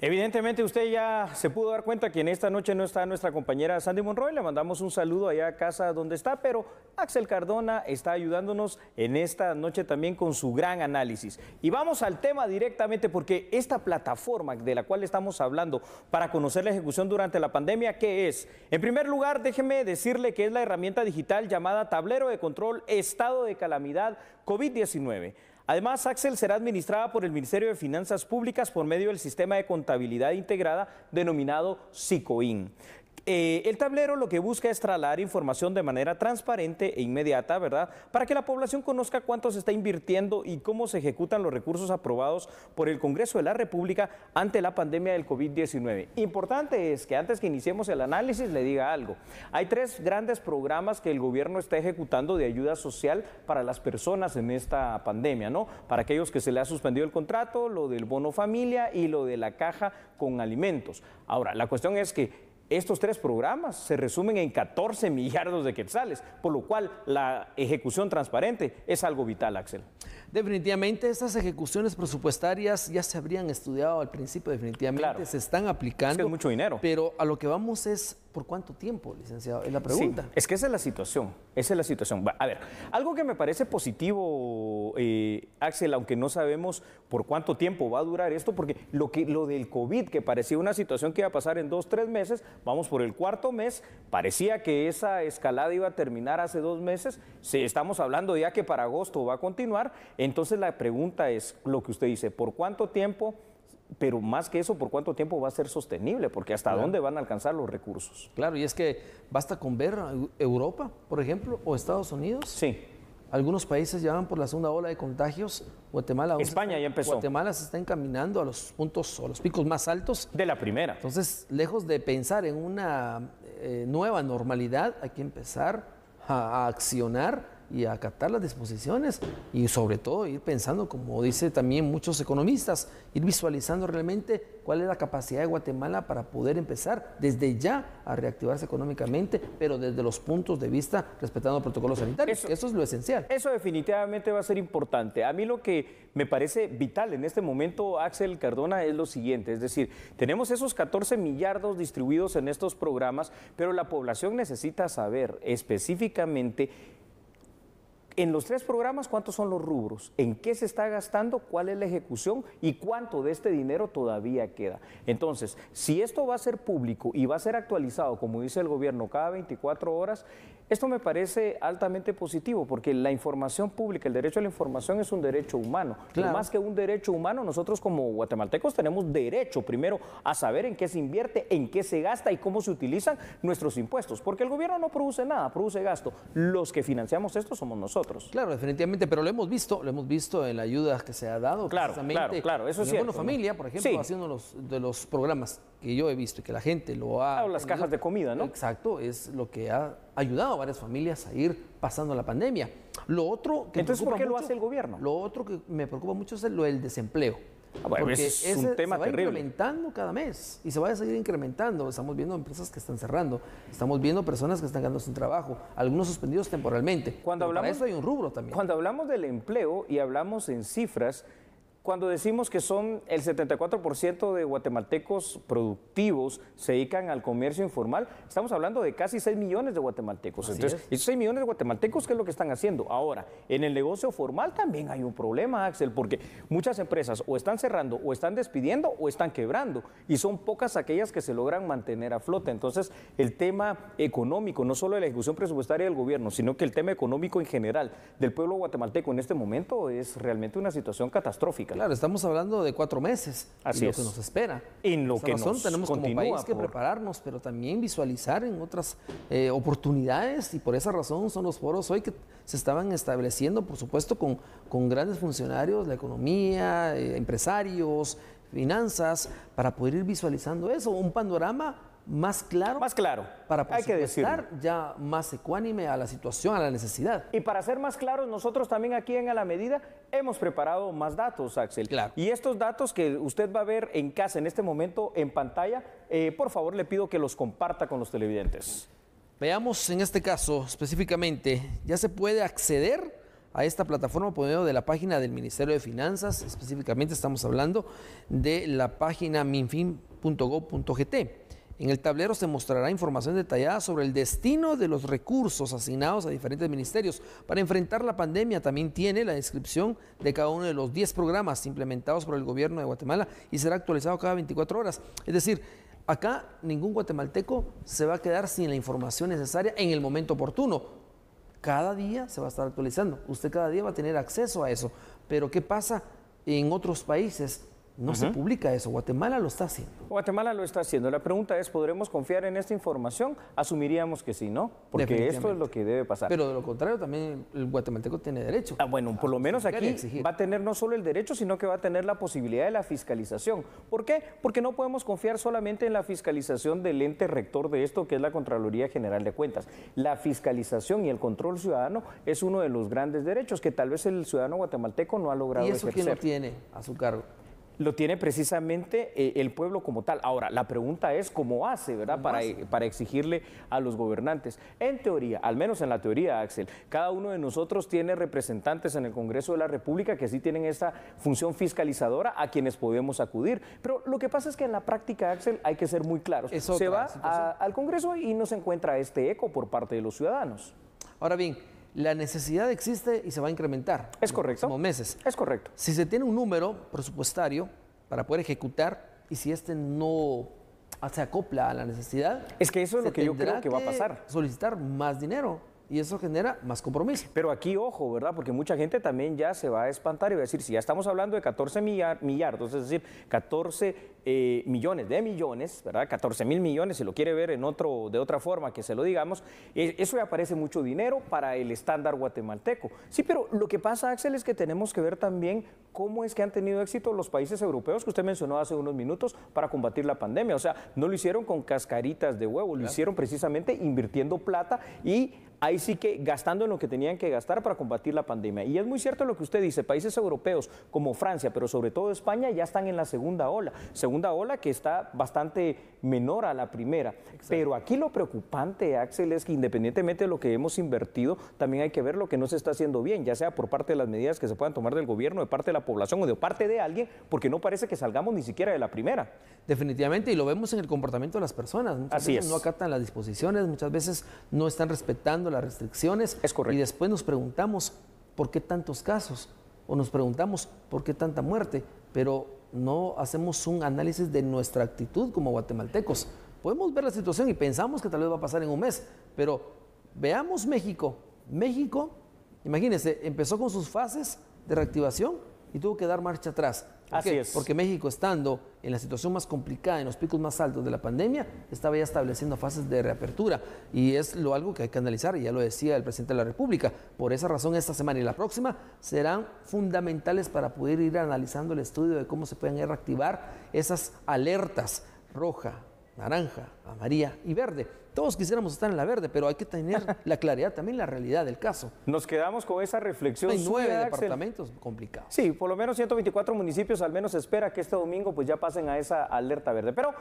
Evidentemente usted ya se pudo dar cuenta que en esta noche no está nuestra compañera Sandy Monroy, le mandamos un saludo allá a casa donde está, pero Axel Cardona está ayudándonos en esta noche también con su gran análisis. Y vamos al tema directamente porque esta plataforma de la cual estamos hablando para conocer la ejecución durante la pandemia, ¿qué es? En primer lugar, déjeme decirle que es la herramienta digital llamada Tablero de Control Estado de Calamidad COVID-19. Además, Axel será administrada por el Ministerio de Finanzas Públicas por medio del sistema de contabilidad integrada denominado SICOIN. El tablero lo que busca es trasladar información de manera transparente e inmediata, ¿verdad?, para que la población conozca cuánto se está invirtiendo y cómo se ejecutan los recursos aprobados por el Congreso de la República ante la pandemia del COVID-19. Importante es que antes que iniciemos el análisis le diga algo. Hay 3 grandes programas que el gobierno está ejecutando de ayuda social para las personas en esta pandemia, ¿no? Para aquellos que se les ha suspendido el contrato, lo del bono familia y lo de la caja con alimentos. Ahora, la cuestión es que estos 3 programas se resumen en 14 millardos de quetzales, por lo cual la ejecución transparente es algo vital, Axel. Definitivamente estas ejecuciones presupuestarias ya se habrían estudiado al principio, definitivamente claro. Se están aplicando. Es que es mucho dinero. Pero a lo que vamos es, ¿por cuánto tiempo, licenciado? Es la pregunta. Sí, es que esa es la situación, A ver, algo que me parece positivo, Axel, aunque no sabemos por cuánto tiempo va a durar esto, porque lo del COVID, que parecía una situación que iba a pasar en 2, 3 meses, vamos por el 4.º mes, parecía que esa escalada iba a terminar hace 2 meses, si estamos hablando ya que para agosto va a continuar. Entonces la pregunta es lo que usted dice, ¿por cuánto tiempo? Pero más que eso, ¿por cuánto tiempo va a ser sostenible? Porque ¿hasta dónde van a alcanzar los recursos? Claro, y es que basta con ver Europa, por ejemplo, o Estados Unidos. Sí. Algunos países ya van por la segunda ola de contagios. Guatemala, España ya empezó. Guatemala se está encaminando a los puntos o los picos más altos. De la primera. Entonces, lejos de pensar en una nueva normalidad, hay que empezar a accionar y a acatar las disposiciones y sobre todo ir pensando, como dicen también muchos economistas, ir visualizando realmente cuál es la capacidad de Guatemala para poder empezar desde ya a reactivarse económicamente, pero desde los puntos de vista respetando protocolos sanitarios. Eso es lo esencial. Eso definitivamente va a ser importante. A mí lo que me parece vital en este momento, Axel Cardona, es lo siguiente, es decir, tenemos esos 14 millardos distribuidos en estos programas, pero la población necesita saber específicamente en los 3 programas, ¿cuántos son los rubros? ¿En qué se está gastando? ¿Cuál es la ejecución? ¿Y cuánto de este dinero todavía queda? Entonces, si esto va a ser público y va a ser actualizado, como dice el gobierno, cada 24 horas, esto me parece altamente positivo, porque la información pública, el derecho a la información es un derecho humano. Claro. Más que un derecho humano, nosotros como guatemaltecos tenemos derecho primero a saber en qué se invierte, en qué se gasta y cómo se utilizan nuestros impuestos, porque el gobierno no produce nada, produce gasto. Los que financiamos esto somos nosotros. Claro, definitivamente, pero lo hemos visto en la ayuda que se ha dado. Claro, eso es cierto. Bono Familia, por ejemplo, sí. Haciendo de los programas que yo he visto y que la gente lo ha... Claro, las cajas de comida, ¿no? Exacto, es lo que ha ayudado a varias familias a ir pasando la pandemia. Lo otro que Entonces, ¿por qué lo hace el gobierno? Lo otro que me preocupa mucho es lo del desempleo. Bueno, porque es un tema terrible. Se va incrementando cada mes y se va a seguir incrementando. Estamos viendo empresas que están cerrando, estamos viendo personas que están quedando sin trabajo, algunos suspendidos temporalmente. Para eso hay un rubro también. Cuando hablamos del empleo y hablamos en cifras, cuando decimos que son el 74% de guatemaltecos productivos se dedican al comercio informal, estamos hablando de casi 6 millones de guatemaltecos. Entonces, esos 6 millones de guatemaltecos, ¿qué es lo que están haciendo? Ahora, en el negocio formal también hay un problema, Axel, porque muchas empresas o están cerrando, o están despidiendo, o están quebrando, y son pocas aquellas que se logran mantener a flote. Entonces, el tema económico, no solo de la ejecución presupuestaria del gobierno, sino que el tema económico en general del pueblo guatemalteco en este momento es realmente una situación catastrófica. Claro, estamos hablando de 4 meses. Así es. Lo que nos espera. En lo que nos tenemos como país que prepararnos, pero también visualizar en otras oportunidades, y por esa razón son los foros hoy que se estaban estableciendo, por supuesto, con grandes funcionarios, la economía, empresarios, finanzas, para poder ir visualizando eso, un panorama más claro para estar ya más ecuánime a la situación, a la necesidad. Y para ser más claros, nosotros también aquí en A la Medida hemos preparado más datos, Axel. Claro. Y estos datos que usted va a ver en casa en este momento en pantalla, por favor le pido que los comparta con los televidentes. Veamos en este caso específicamente, ya se puede acceder a esta plataforma por medio de la página del Ministerio de Finanzas. Específicamente estamos hablando de la página minfin.gov.gt. En el tablero se mostrará información detallada sobre el destino de los recursos asignados a diferentes ministerios. Para enfrentar la pandemia también tiene la descripción de cada uno de los 10 programas implementados por el gobierno de Guatemala y será actualizado cada 24 horas. Es decir, acá ningún guatemalteco se va a quedar sin la información necesaria en el momento oportuno. Cada día se va a estar actualizando. Usted cada día va a tener acceso a eso. Pero ¿qué pasa en otros países? No se publica eso. Guatemala lo está haciendo. Guatemala lo está haciendo. La pregunta es, ¿podremos confiar en esta información? Asumiríamos que sí, ¿no? Porque esto es lo que debe pasar. Pero de lo contrario, también el guatemalteco tiene derecho. Bueno, por lo menos aquí va a tener no solo el derecho, sino que va a tener la posibilidad de la fiscalización. ¿Por qué? Porque no podemos confiar solamente en la fiscalización del ente rector de esto, que es la Contraloría General de Cuentas. La fiscalización y el control ciudadano es uno de los grandes derechos que tal vez el ciudadano guatemalteco no ha logrado ejercer. ¿Y eso quién lo tiene a su cargo? Lo tiene precisamente el pueblo como tal. Ahora, la pregunta es cómo hace, ¿verdad? Para exigirle a los gobernantes. En teoría, al menos en la teoría, Axel, cada uno de nosotros tiene representantes en el Congreso de la República que sí tienen esta función fiscalizadora a quienes podemos acudir. Pero lo que pasa es que en la práctica, Axel, hay que ser muy claros. Se va al Congreso y no se encuentra este eco por parte de los ciudadanos. Ahora bien, la necesidad existe y se va a incrementar. Es correcto. En los meses. Es correcto. Si se tiene un número presupuestario para poder ejecutar y si este no se acopla a la necesidad, es que eso es lo que yo creo que va a pasar. Solicitar más dinero y eso genera más compromiso. Pero aquí, ojo, ¿verdad? Porque mucha gente también ya se va a espantar y va a decir, si ya estamos hablando de 14 millardos, es decir, 14 millones de millones, ¿verdad? 14.000 millones, si lo quiere ver de otra forma que se lo digamos, eso ya parece mucho dinero para el estándar guatemalteco. Sí, pero lo que pasa, Axel, es que tenemos que ver también cómo es que han tenido éxito los países europeos que usted mencionó hace unos minutos para combatir la pandemia. O sea, no lo hicieron con cascaritas de huevo, lo hicieron precisamente invirtiendo plata y ahí sí que gastando en lo que tenían que gastar para combatir la pandemia. Y es muy cierto lo que usted dice, países europeos como Francia, pero sobre todo España, ya están en la segunda ola que está bastante menor a la primera. Exacto. Pero aquí lo preocupante, Axel, es que independientemente de lo que hemos invertido, también hay que ver lo que no se está haciendo bien, ya sea por parte de las medidas que se puedan tomar del gobierno, de parte de la población o de parte de alguien, porque no parece que salgamos ni siquiera de la primera. Definitivamente, y lo vemos en el comportamiento de las personas. Muchas veces no acatan las disposiciones, muchas veces no están respetando las restricciones. Es correcto. Y después nos preguntamos, ¿por qué tantos casos? O nos preguntamos, ¿por qué tanta muerte? Pero no hacemos un análisis de nuestra actitud como guatemaltecos. Podemos ver la situación y pensamos que tal vez va a pasar en un mes, pero veamos México. México, imagínense, empezó con sus fases de reactivación y tuvo que dar marcha atrás. Así es. Porque México, estando en la situación más complicada, en los picos más altos de la pandemia, estaba ya estableciendo fases de reapertura. Y es algo que hay que analizar, y ya lo decía el presidente de la República. Por esa razón, esta semana y la próxima serán fundamentales para poder ir analizando el estudio de cómo se pueden reactivar esas alertas roja, naranja, amarilla y verde. Todos quisiéramos estar en la verde, pero hay que tener la claridad, también la realidad del caso. Nos quedamos con esa reflexión. Hay 9 departamentos complicados. Sí, por lo menos 124 municipios al menos espera que este domingo pues ya pasen a esa alerta verde. Pero